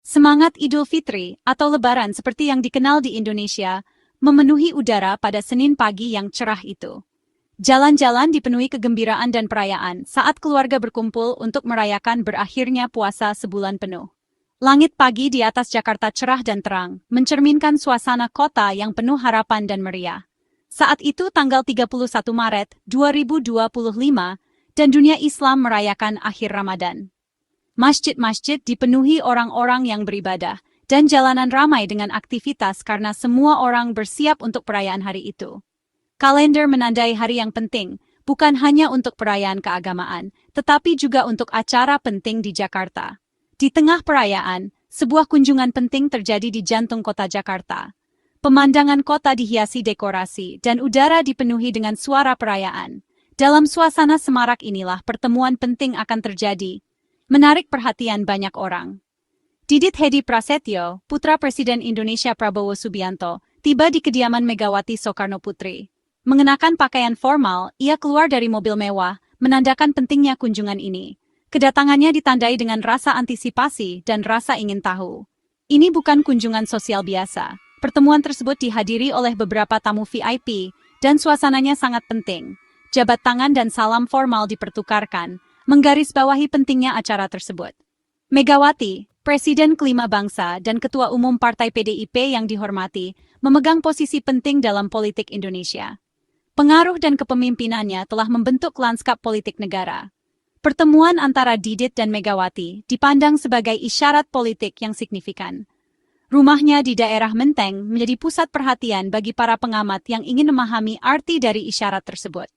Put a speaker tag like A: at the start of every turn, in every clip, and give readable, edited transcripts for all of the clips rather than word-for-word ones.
A: Semangat Idul Fitri atau Lebaran seperti yang dikenal di Indonesia memenuhi udara pada Senin pagi yang cerah itu. Jalan-jalan dipenuhi kegembiraan dan perayaan saat keluarga berkumpul untuk merayakan berakhirnya puasa sebulan penuh. Langit pagi di atas Jakarta cerah dan terang, mencerminkan suasana kota yang penuh harapan dan meriah. Saat itu tanggal 31 Maret 2025 dan dunia Islam merayakan akhir Ramadan. Masjid-masjid dipenuhi orang-orang yang beribadah, dan jalanan ramai dengan aktivitas karena semua orang bersiap untuk perayaan hari itu. Kalender menandai hari yang penting, bukan hanya untuk perayaan keagamaan, tetapi juga untuk acara penting di Jakarta. Di tengah perayaan, sebuah kunjungan penting terjadi di jantung kota Jakarta. Pemandangan kota dihiasi dekorasi, dan udara dipenuhi dengan suara perayaan. Dalam suasana semarak inilah pertemuan penting akan terjadi, menarik perhatian banyak orang. Didit Hedi Prasetyo, putra Presiden Indonesia Prabowo Subianto, tiba di kediaman Megawati Soekarnoputri. Mengenakan pakaian formal, ia keluar dari mobil mewah, menandakan pentingnya kunjungan ini. Kedatangannya ditandai dengan rasa antisipasi dan rasa ingin tahu. Ini bukan kunjungan sosial biasa. Pertemuan tersebut dihadiri oleh beberapa tamu VIP, dan suasananya sangat penting. Jabat tangan dan salam formal dipertukarkan, menggarisbawahi pentingnya acara tersebut. Megawati, Presiden kelima bangsa dan Ketua Umum Partai PDIP yang dihormati, memegang posisi penting dalam politik Indonesia. Pengaruh dan kepemimpinannya telah membentuk lanskap politik negara. Pertemuan antara Didit dan Megawati dipandang sebagai isyarat politik yang signifikan. Rumahnya di daerah Menteng menjadi pusat perhatian bagi para pengamat yang ingin memahami arti dari isyarat tersebut.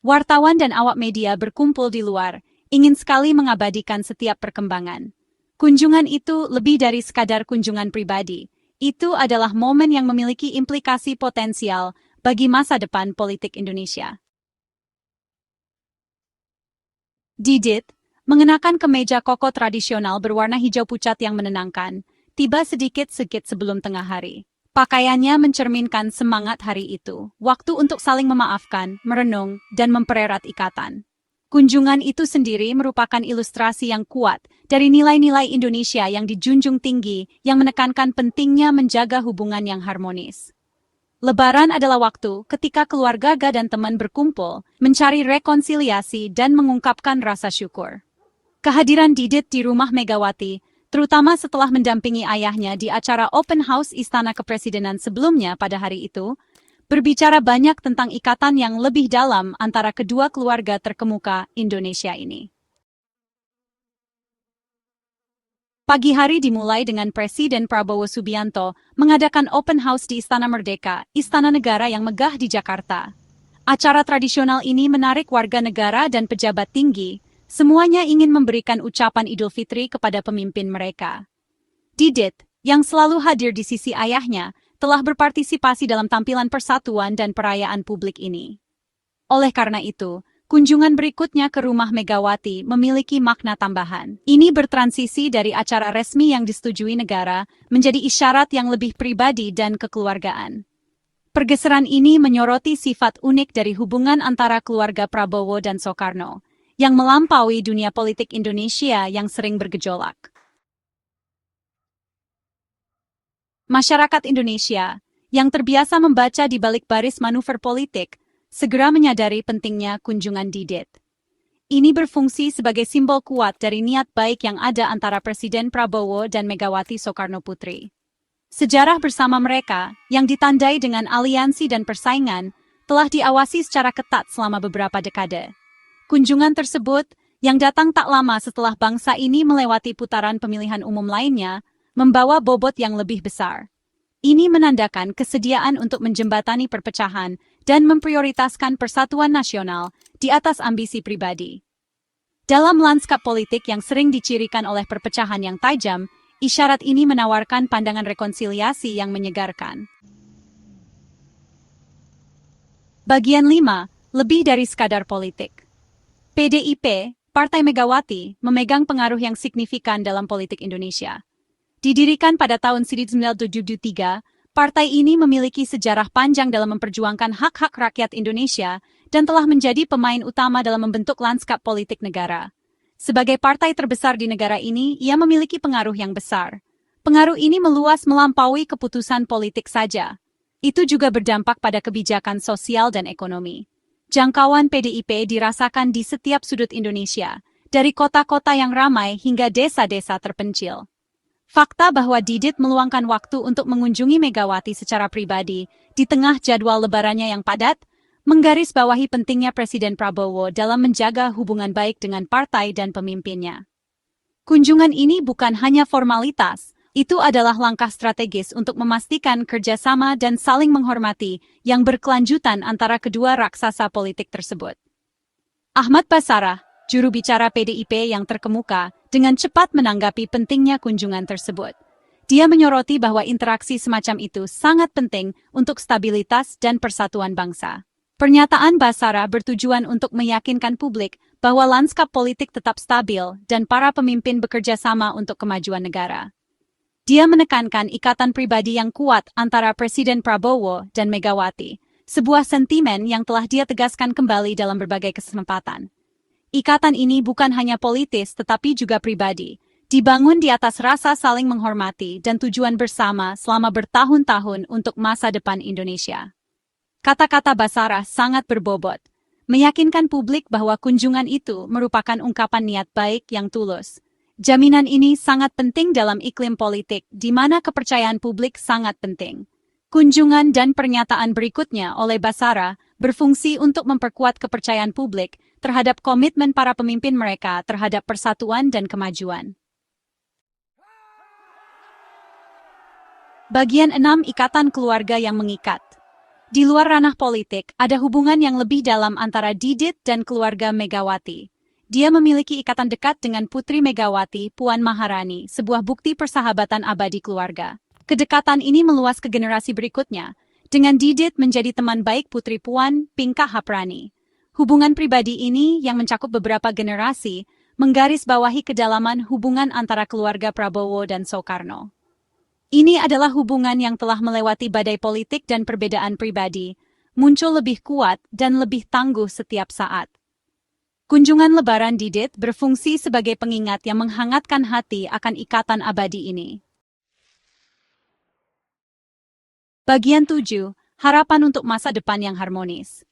A: Wartawan dan awak media berkumpul di luar, ingin sekali mengabadikan setiap perkembangan. Kunjungan itu lebih dari sekadar kunjungan pribadi. Itu adalah momen yang memiliki implikasi potensial bagi masa depan politik Indonesia. Didit, mengenakan kemeja koko tradisional berwarna hijau pucat yang menenangkan, tiba sedikit-sedikit sebelum tengah hari. Pakaiannya mencerminkan semangat hari itu, waktu untuk saling memaafkan, merenung, dan mempererat ikatan. Kunjungan itu sendiri merupakan ilustrasi yang kuat dari nilai-nilai Indonesia yang dijunjung tinggi yang menekankan pentingnya menjaga hubungan yang harmonis. Lebaran adalah waktu ketika keluarga dan teman berkumpul, mencari rekonsiliasi dan mengungkapkan rasa syukur. Kehadiran Didit di rumah Megawati, terutama setelah mendampingi ayahnya di acara Open House Istana Kepresidenan sebelumnya pada hari itu, berbicara banyak tentang ikatan yang lebih dalam antara kedua keluarga terkemuka Indonesia ini. Pagi hari dimulai dengan Presiden Prabowo Subianto mengadakan open house di Istana Merdeka, istana negara yang megah di Jakarta. Acara tradisional ini menarik warga negara dan pejabat tinggi, semuanya ingin memberikan ucapan Idul Fitri kepada pemimpin mereka. Didit, yang selalu hadir di sisi ayahnya, telah berpartisipasi dalam tampilan persatuan dan perayaan publik ini. Oleh karena itu, kunjungan berikutnya ke rumah Megawati memiliki makna tambahan. Ini bertransisi dari acara resmi yang disetujui negara menjadi isyarat yang lebih pribadi dan kekeluargaan. Pergeseran ini menyoroti sifat unik dari hubungan antara keluarga Prabowo dan Soekarno, yang melampaui dunia politik Indonesia yang sering bergejolak. Masyarakat Indonesia, yang terbiasa membaca di balik baris manuver politik, segera menyadari pentingnya kunjungan Didit. Ini berfungsi sebagai simbol kuat dari niat baik yang ada antara Presiden Prabowo dan Megawati Soekarnoputri. Sejarah bersama mereka, yang ditandai dengan aliansi dan persaingan, telah diawasi secara ketat selama beberapa dekade. Kunjungan tersebut, yang datang tak lama setelah bangsa ini melewati putaran pemilihan umum lainnya, membawa bobot yang lebih besar. Ini menandakan kesediaan untuk menjembatani perpecahan dan memprioritaskan persatuan nasional di atas ambisi pribadi. Dalam lanskap politik yang sering dicirikan oleh perpecahan yang tajam, isyarat ini menawarkan pandangan rekonsiliasi yang menyegarkan. Bagian 5, lebih dari sekadar politik. PDIP, Partai Megawati, memegang pengaruh yang signifikan dalam politik Indonesia. Didirikan pada tahun 1973, partai ini memiliki sejarah panjang dalam memperjuangkan hak-hak rakyat Indonesia dan telah menjadi pemain utama dalam membentuk lanskap politik negara. Sebagai partai terbesar di negara ini, ia memiliki pengaruh yang besar. Pengaruh ini meluas melampaui keputusan politik saja. Itu juga berdampak pada kebijakan sosial dan ekonomi. Jangkauan PDIP dirasakan di setiap sudut Indonesia, dari kota-kota yang ramai hingga desa-desa terpencil. Fakta bahwa Didit meluangkan waktu untuk mengunjungi Megawati secara pribadi di tengah jadwal lebarannya yang padat, menggarisbawahi pentingnya Presiden Prabowo dalam menjaga hubungan baik dengan partai dan pemimpinnya. Kunjungan ini bukan hanya formalitas, itu adalah langkah strategis untuk memastikan kerjasama dan saling menghormati yang berkelanjutan antara kedua raksasa politik tersebut. Ahmad Basarah, juru bicara PDIP yang terkemuka, dengan cepat menanggapi pentingnya kunjungan tersebut. Dia menyoroti bahwa interaksi semacam itu sangat penting untuk stabilitas dan persatuan bangsa. Pernyataan Basarah bertujuan untuk meyakinkan publik bahwa lanskap politik tetap stabil dan para pemimpin bekerja sama untuk kemajuan negara. Dia menekankan ikatan pribadi yang kuat antara Presiden Prabowo dan Megawati, sebuah sentimen yang telah dia tegaskan kembali dalam berbagai kesempatan. Ikatan ini bukan hanya politis tetapi juga pribadi, dibangun di atas rasa saling menghormati dan tujuan bersama selama bertahun-tahun untuk masa depan Indonesia. Kata-kata Basarah sangat berbobot, meyakinkan publik bahwa kunjungan itu merupakan ungkapan niat baik yang tulus. Jaminan ini sangat penting dalam iklim politik di mana kepercayaan publik sangat penting. Kunjungan dan pernyataan berikutnya oleh Basarah berfungsi untuk memperkuat kepercayaan publik terhadap komitmen para pemimpin mereka terhadap persatuan dan kemajuan. Bagian 6. Ikatan keluarga yang mengikat. Di luar ranah politik, ada hubungan yang lebih dalam antara Didit dan keluarga Megawati. Dia memiliki ikatan dekat dengan Putri Megawati, Puan Maharani, sebuah bukti persahabatan abadi keluarga. Kedekatan ini meluas ke generasi berikutnya, dengan Didit menjadi teman baik Putri Puan, Pinka Haprani. Hubungan pribadi ini yang mencakup beberapa generasi, menggarisbawahi kedalaman hubungan antara keluarga Prabowo dan Soekarno. Ini adalah hubungan yang telah melewati badai politik dan perbedaan pribadi, muncul lebih kuat dan lebih tangguh setiap saat. Kunjungan Lebaran Didit berfungsi sebagai pengingat yang menghangatkan hati akan ikatan abadi ini. Bagian 7. Harapan untuk masa depan yang harmonis.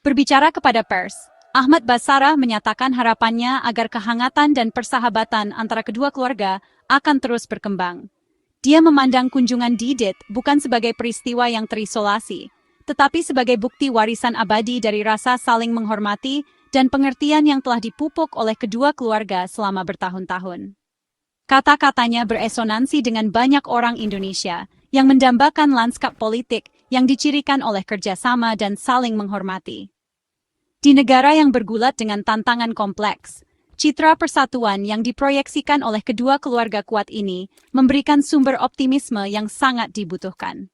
A: Berbicara kepada pers, Ahmad Basarah menyatakan harapannya agar kehangatan dan persahabatan antara kedua keluarga akan terus berkembang. Dia memandang kunjungan Didit bukan sebagai peristiwa yang terisolasi, tetapi sebagai bukti warisan abadi dari rasa saling menghormati dan pengertian yang telah dipupuk oleh kedua keluarga selama bertahun-tahun. Kata-katanya beresonansi dengan banyak orang Indonesia yang mendambakan lanskap politik yang dicirikan oleh kerjasama dan saling menghormati. Di negara yang bergulat dengan tantangan kompleks, citra persatuan yang diproyeksikan oleh kedua keluarga kuat ini memberikan sumber optimisme yang sangat dibutuhkan.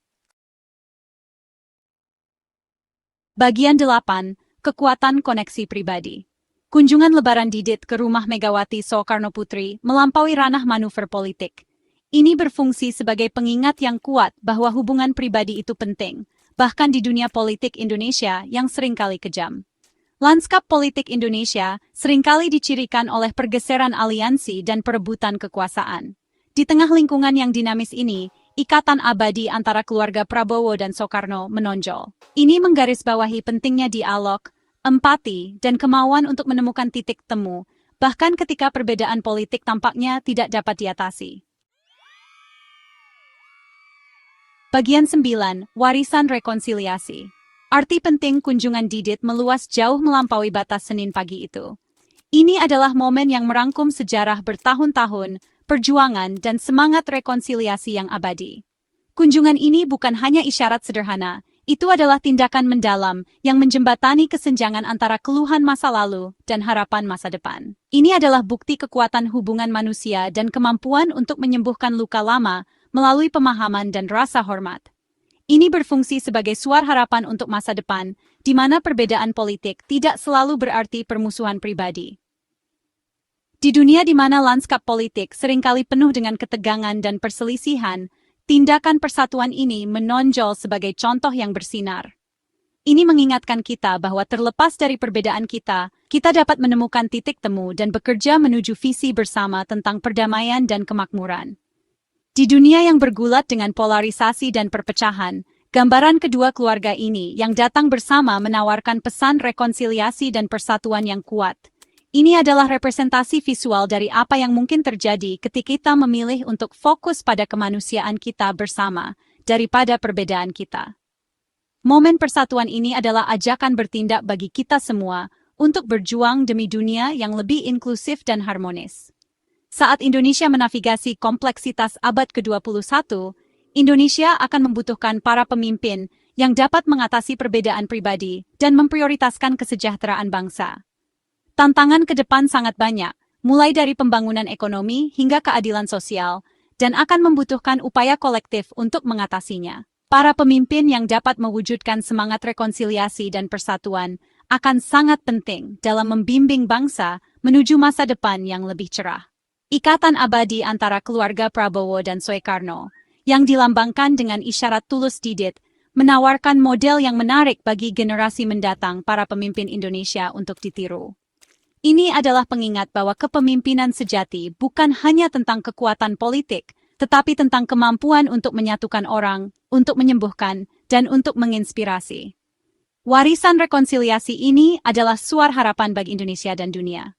A: Bagian 8. Kekuatan koneksi pribadi. Kunjungan Lebaran Didit ke rumah Megawati Soekarno Putri melampaui ranah manuver politik. Ini berfungsi sebagai pengingat yang kuat bahwa hubungan pribadi itu penting, bahkan di dunia politik Indonesia yang seringkali kejam. Lanskap politik Indonesia seringkali dicirikan oleh pergeseran aliansi dan perebutan kekuasaan. Di tengah lingkungan yang dinamis ini, ikatan abadi antara keluarga Prabowo dan Soekarno menonjol. Ini menggarisbawahi pentingnya dialog, empati, dan kemauan untuk menemukan titik temu, bahkan ketika perbedaan politik tampaknya tidak dapat diatasi. Bagian 9. Warisan rekonsiliasi. Arti penting kunjungan Didit meluas jauh melampaui batas Senin pagi itu. Ini adalah momen yang merangkum sejarah bertahun-tahun, perjuangan, dan semangat rekonsiliasi yang abadi. Kunjungan ini bukan hanya isyarat sederhana, itu adalah tindakan mendalam yang menjembatani kesenjangan antara keluhan masa lalu dan harapan masa depan. Ini adalah bukti kekuatan hubungan manusia dan kemampuan untuk menyembuhkan luka lama melalui pemahaman dan rasa hormat. Ini berfungsi sebagai suara harapan untuk masa depan, di mana perbedaan politik tidak selalu berarti permusuhan pribadi. Di dunia di mana lanskap politik seringkali penuh dengan ketegangan dan perselisihan, tindakan persatuan ini menonjol sebagai contoh yang bersinar. Ini mengingatkan kita bahwa terlepas dari perbedaan kita dapat menemukan titik temu dan bekerja menuju visi bersama tentang perdamaian dan kemakmuran. Di dunia yang bergulat dengan polarisasi dan perpecahan, gambaran kedua keluarga ini yang datang bersama menawarkan pesan rekonsiliasi dan persatuan yang kuat. Ini adalah representasi visual dari apa yang mungkin terjadi ketika kita memilih untuk fokus pada kemanusiaan kita bersama daripada perbedaan kita. Momen persatuan ini adalah ajakan bertindak bagi kita semua untuk berjuang demi dunia yang lebih inklusif dan harmonis. Saat Indonesia menavigasi kompleksitas abad ke-21, Indonesia akan membutuhkan para pemimpin yang dapat mengatasi perbedaan pribadi dan memprioritaskan kesejahteraan bangsa. Tantangan ke depan sangat banyak, mulai dari pembangunan ekonomi hingga keadilan sosial, dan akan membutuhkan upaya kolektif untuk mengatasinya. Para pemimpin yang dapat mewujudkan semangat rekonsiliasi dan persatuan akan sangat penting dalam membimbing bangsa menuju masa depan yang lebih cerah. Ikatan abadi antara keluarga Prabowo dan Soekarno, yang dilambangkan dengan isyarat tulus didit, menawarkan model yang menarik bagi generasi mendatang para pemimpin Indonesia untuk ditiru. Ini adalah pengingat bahwa kepemimpinan sejati bukan hanya tentang kekuatan politik, tetapi tentang kemampuan untuk menyatukan orang, untuk menyembuhkan, dan untuk menginspirasi. Warisan rekonsiliasi ini adalah suara harapan bagi Indonesia dan dunia.